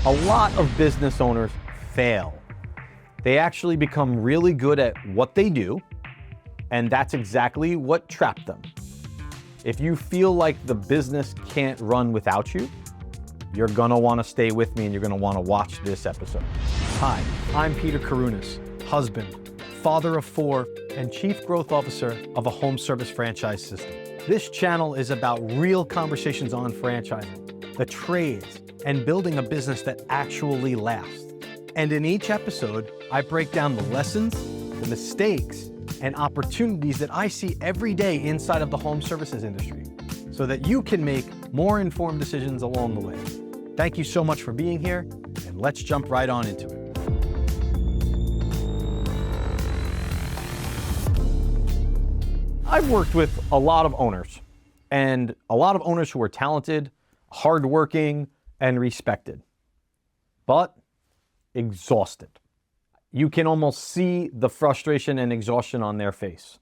A lot of business owners fail. They actually become really good at what they do, and that's exactly what trapped them. If you feel like the business can't run without you, you're gonna wanna stay with me and you're gonna wanna watch this episode. Hi, I'm Peter Karunas, husband, father of 4, and Chief Growth Officer of a home service franchise system. This channel is about real conversations on franchising, the trades, and building a business that actually lasts. And in each episode, I break down the lessons, the mistakes, and opportunities that I see every day inside of the home services industry so that you can make more informed decisions along the way. Thank you so much for being here, and let's jump right on into it. I've worked with a lot of owners, and a lot of owners who are talented, hardworking, and respected, but exhausted. You can almost see the frustration and exhaustion on their face.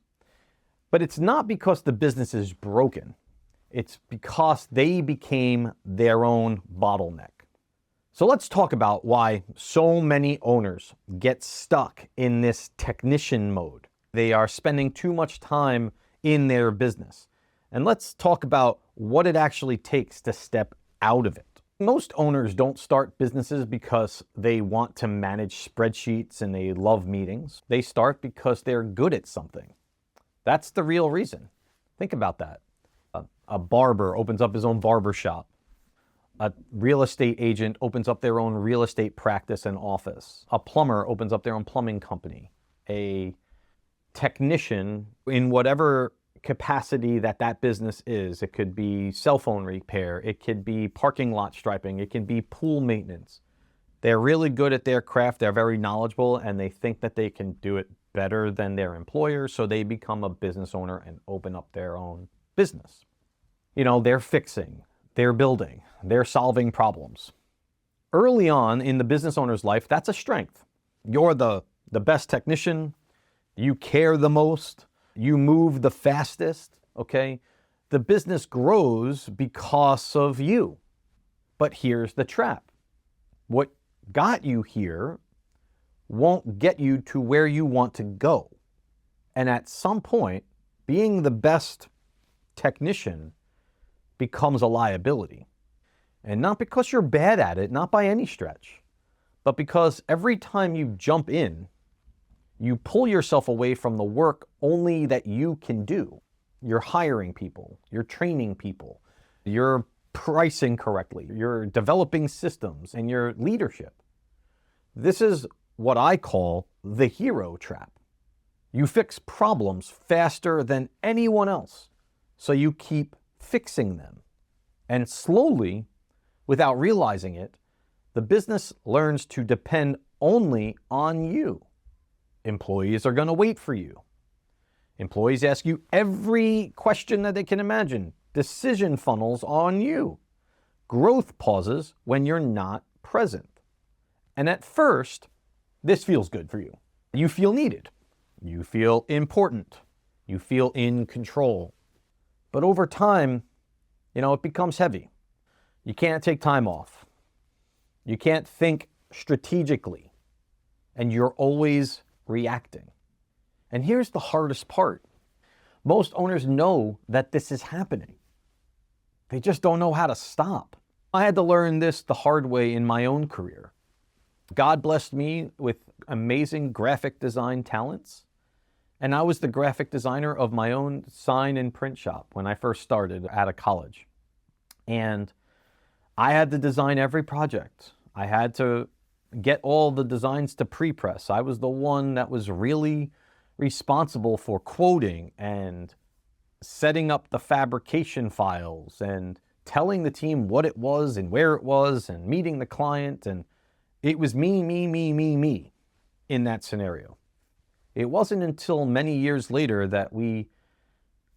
But it's not because the business is broken. It's because they became their own bottleneck. So let's talk about why so many owners get stuck in this technician mode. They are spending too much time in their business. And let's talk about what it actually takes to step out of it. Most owners don't start businesses because they want to manage spreadsheets and they love meetings. They start because they're good at something. That's the real reason. Think about that. A barber opens up his own barber shop. A real estate agent opens up their own real estate practice and office. A plumber opens up their own plumbing company. A technician, in whatever capacity that business is. It could be cell phone repair, it could be parking lot striping, it can be pool maintenance. They're really good at their craft, they're very knowledgeable, and they think that they can do it better than their employer, so they become a business owner and open up their own business. You know, they're fixing, they're building, they're solving problems. Early on in the business owner's life, that's a strength. You're the best technician, you care the most, you move the fastest, okay? The business grows because of you. But here's the trap. What got you here won't get you to where you want to go. And at some point, being the best technician becomes a liability. And not because you're bad at it, not by any stretch, but because every time you jump in, you pull yourself away from the work only that you can do. You're hiring people, you're training people, you're pricing correctly, you're developing systems, and your leadership. This is what I call the hero trap. You fix problems faster than anyone else, so you keep fixing them. And slowly, without realizing it, the business learns to depend only on you. Employees are going to wait for you. Employees ask you every question that they can imagine. Decision funnels on you. Growth pauses when you're not present. And at first, this feels good for you. You feel needed. You feel important. You feel in control. But over time, it becomes heavy. You can't take time off. You can't think strategically. And you're always reacting. And here's the hardest part. Most owners know that this is happening. They just don't know how to stop. I had to learn this the hard way in my own career. God blessed me with amazing graphic design talents, and I was the graphic designer of my own sign and print shop when I first started out of college. And I had to design every project. I had to get all the designs to pre-press. I was the one that was really responsible for quoting and setting up the fabrication files and telling the team what it was and where it was and meeting the client. And it was me in that scenario. It wasn't until many years later that we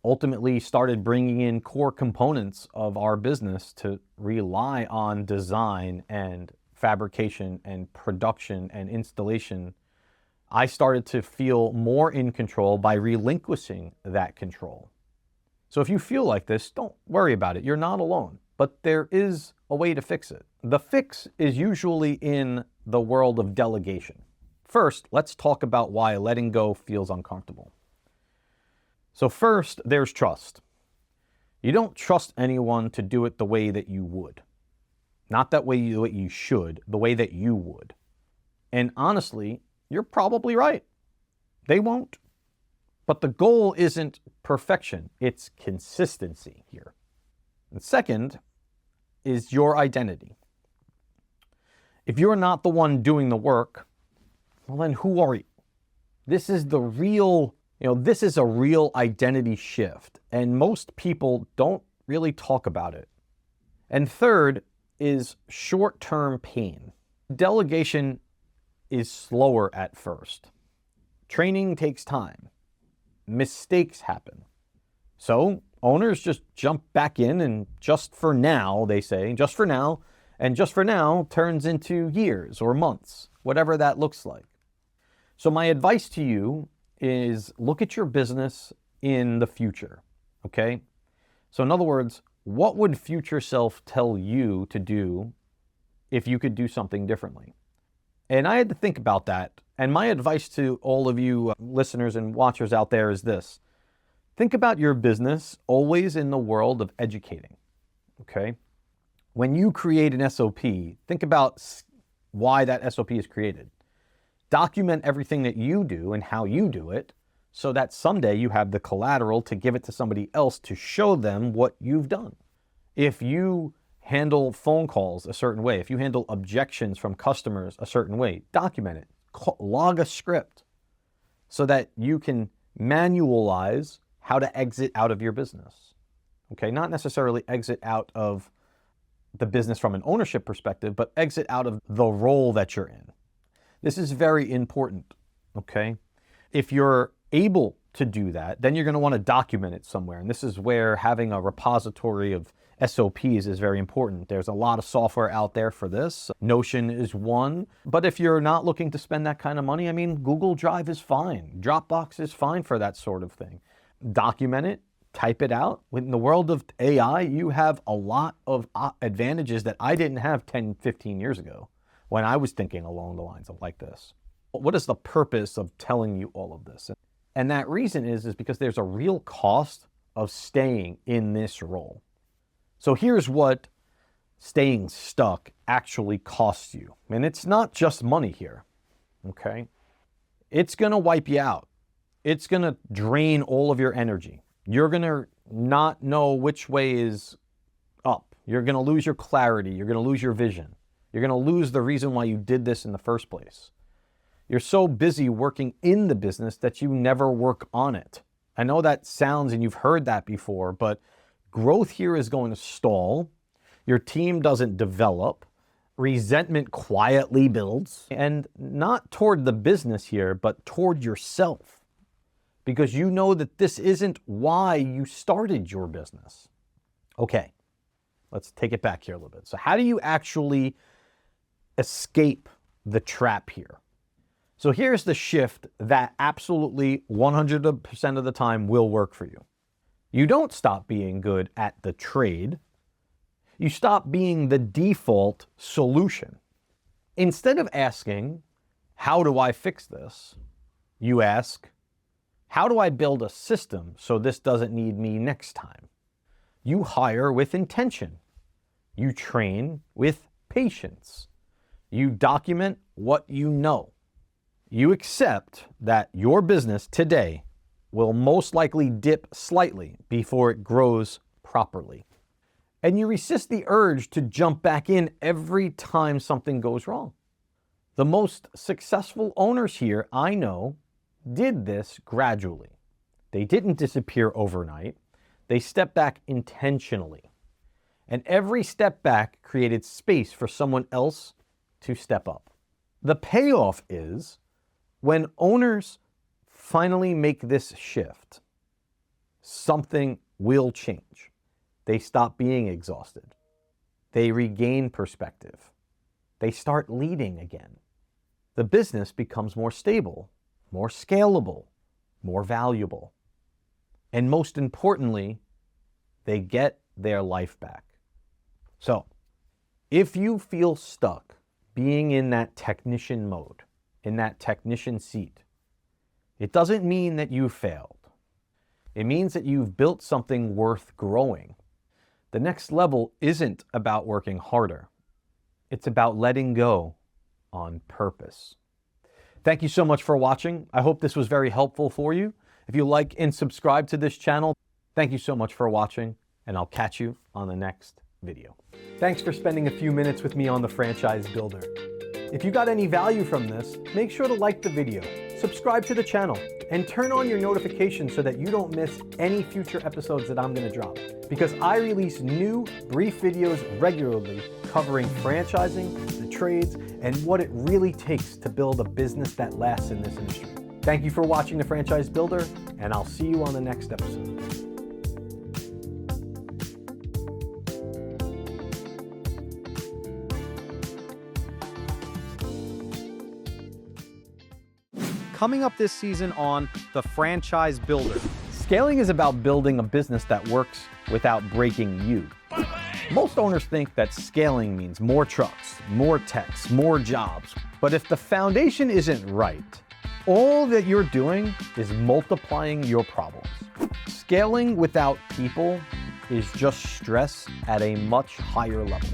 ultimately started bringing in core components of our business to rely on design and fabrication and production and installation. I started to feel more in control by relinquishing that control. So if you feel like this, don't worry about it. You're not alone. but there is a way to fix it. The fix is usually in the world of delegation. First, let's talk about why letting go feels uncomfortable. So first, there's trust. You don't trust anyone to do it the way that you would. Not that way you should, the way that you would. And honestly, you're probably right. They won't. But the goal isn't perfection, it's consistency here. And second is your identity. If you're not the one doing the work, well then who are you? This is a real identity shift, and most people don't really talk about it. And third is short-term pain. Delegation is slower at first. Training takes time. Mistakes happen. So owners just jump back in, and just for now, they say, just for now, and just for now turns into years or months, whatever that looks like. So my advice to you is look at your business in the future, okay? So in other words, what would future self tell you to do if you could do something differently? And I had to think about that. And my advice to all of you listeners and watchers out there is this. Think about your business always in the world of educating, okay? When you create an SOP, think about why that SOP is created. Document everything that you do and how you do it so that someday you have the collateral to give it to somebody else to show them what you've done. If you handle phone calls a certain way, if you handle objections from customers a certain way, document it. Log a script so that you can manualize how to exit out of your business. Okay, not necessarily exit out of the business from an ownership perspective, but exit out of the role that you're in. This is very important, okay? If you're able to do that, then you're going to want to document it somewhere. And this is where having a repository of SOPs is very important. There's a lot of software out there for this. Notion is one. But if you're not looking to spend that kind of money, I mean, Google Drive is fine. Dropbox is fine for that sort of thing. Document it, type it out. In the world of AI, you have a lot of advantages that I didn't have 10, 15 years ago when I was thinking along the lines of like this. What is the purpose of telling you all of this? And that reason is because there's a real cost of staying in this role. So here's what staying stuck actually costs you. And it's not just money here, okay? It's gonna wipe you out. It's gonna drain all of your energy. You're gonna not know which way is up. You're gonna lose your clarity. You're gonna lose your vision. You're gonna lose the reason why you did this in the first place. You're so busy working in the business that you never work on it. I know that sounds, and you've heard that before, but growth here is going to stall. Your team doesn't develop. Resentment quietly builds, and not toward the business here, but toward yourself, because you know that this isn't why you started your business. Okay, let's take it back here a little bit. So how do you actually escape the trap here? So here's the shift that absolutely 100% of the time will work for you. You don't stop being good at the trade. You stop being the default solution. Instead of asking, how do I fix this? You ask, how do I build a system so this doesn't need me next time? You hire with intention. You train with patience. You document what you know. You accept that your business today will most likely dip slightly before it grows properly. And you resist the urge to jump back in every time something goes wrong. The most successful owners here I know did this gradually. They didn't disappear overnight. They stepped back intentionally. And every step back created space for someone else to step up. The payoff is when owners finally make this shift, something will change. They stop being exhausted. They regain perspective. They start leading again. The business becomes more stable, more scalable, more valuable. And most importantly, they get their life back. So, if you feel stuck being in that technician mode, in that technician seat, it doesn't mean that you failed. It means that you've built something worth growing. The next level isn't about working harder. It's about letting go on purpose. Thank you so much for watching. I hope this was very helpful for you. If you like and subscribe to this channel, thank you so much for watching, and I'll catch you on the next video. Thanks for spending a few minutes with me on the Franchise Builder. If you got any value from this, make sure to like the video, subscribe to the channel, and turn on your notifications so that you don't miss any future episodes that I'm going to drop. Because I release new, brief videos regularly covering franchising, the trades, and what it really takes to build a business that lasts in this industry. Thank you for watching the Franchise Builder, and I'll see you on the next episode. Coming up this season on The Franchise Builder. Scaling is about building a business that works without breaking you. Most owners think that scaling means more trucks, more techs, more jobs. But if the foundation isn't right, all that you're doing is multiplying your problems. Scaling without people is just stress at a much higher level.